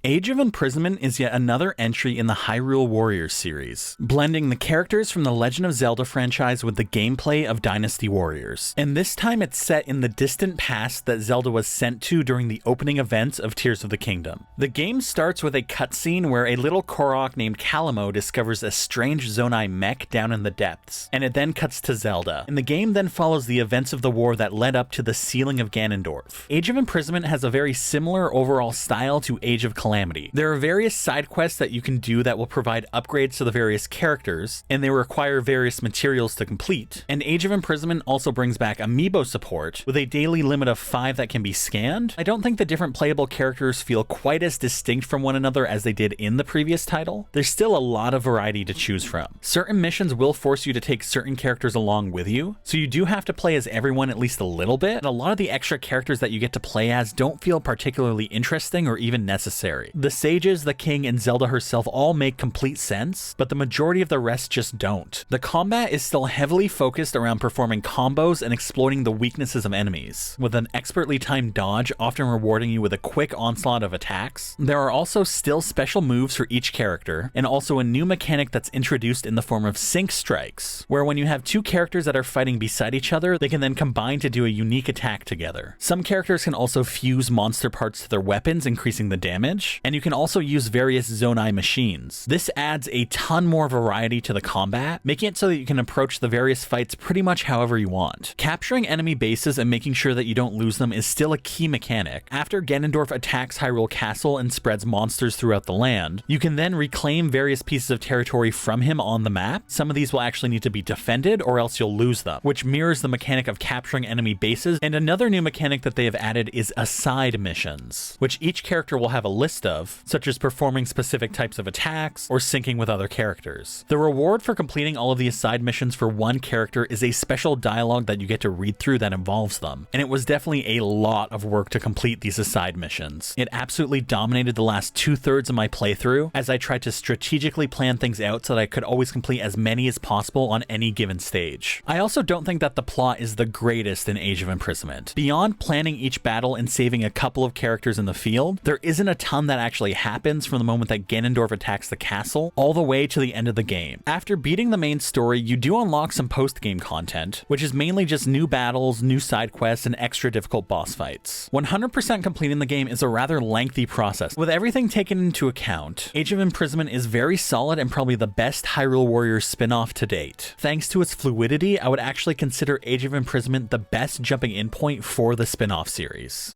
Age of Imprisonment is yet another entry in the Hyrule Warriors series, blending the characters from the Legend of Zelda franchise with the gameplay of Dynasty Warriors. And this time it's set in the distant past that Zelda was sent to during the opening events of Tears of the Kingdom. The game starts with a cutscene where a little Korok named Kalamo discovers a strange Zonai mech down in the depths, and it then cuts to Zelda. And the game then follows the events of the war that led up to the sealing of Ganondorf. Age of Imprisonment has a very similar overall style to Age of Calamity. There are various side quests that you can do that will provide upgrades to the various characters, and they require various materials to complete. And Age of Imprisonment also brings back amiibo support, with a daily limit of 5 that can be scanned. I don't think the different playable characters feel quite as distinct from one another as they did in the previous title. There's still a lot of variety to choose from. Certain missions will force you to take certain characters along with you, so you do have to play as everyone at least a little bit, and a lot of the extra characters that you get to play as don't feel particularly interesting or even necessary. The sages, the king, and Zelda herself all make complete sense, but the majority of the rest just don't. The combat is still heavily focused around performing combos and exploiting the weaknesses of enemies, with an expertly timed dodge often rewarding you with a quick onslaught of attacks. There are also still special moves for each character, and also a new mechanic that's introduced in the form of sync strikes, where when you have two characters that are fighting beside each other, they can then combine to do a unique attack together. Some characters can also fuse monster parts to their weapons, increasing the damage, and you can also use various Zonai machines. This adds a ton more variety to the combat, making it so that you can approach the various fights pretty much however you want. Capturing enemy bases and making sure that you don't lose them is still a key mechanic. After Ganondorf attacks Hyrule Castle and spreads monsters throughout the land, you can then reclaim various pieces of territory from him on the map. Some of these will actually need to be defended or else you'll lose them, which mirrors the mechanic of capturing enemy bases. And another new mechanic that they have added is aside missions, which each character will have a list of, such as performing specific types of attacks or syncing with other characters. The reward for completing all of the aside missions for one character is a special dialogue that you get to read through that involves them, and it was definitely a lot of work to complete these aside missions. It absolutely dominated the last 2/3 of my playthrough as I tried to strategically plan things out so that I could always complete as many as possible on any given stage. I also don't think that the plot is the greatest in Age of Imprisonment. Beyond planning each battle and saving a couple of characters in the field, there isn't a ton that actually happens from the moment that Ganondorf attacks the castle all the way to the end of the game. After beating the main story, you do unlock some post-game content, which is mainly just new battles, new side quests, and extra difficult boss fights. 100% completing the game is a rather lengthy process. With everything taken into account, Age of Imprisonment is very solid and probably the best Hyrule Warriors spin-off to date. Thanks to its fluidity, I would actually consider Age of Imprisonment the best jumping in point for the spin-off series.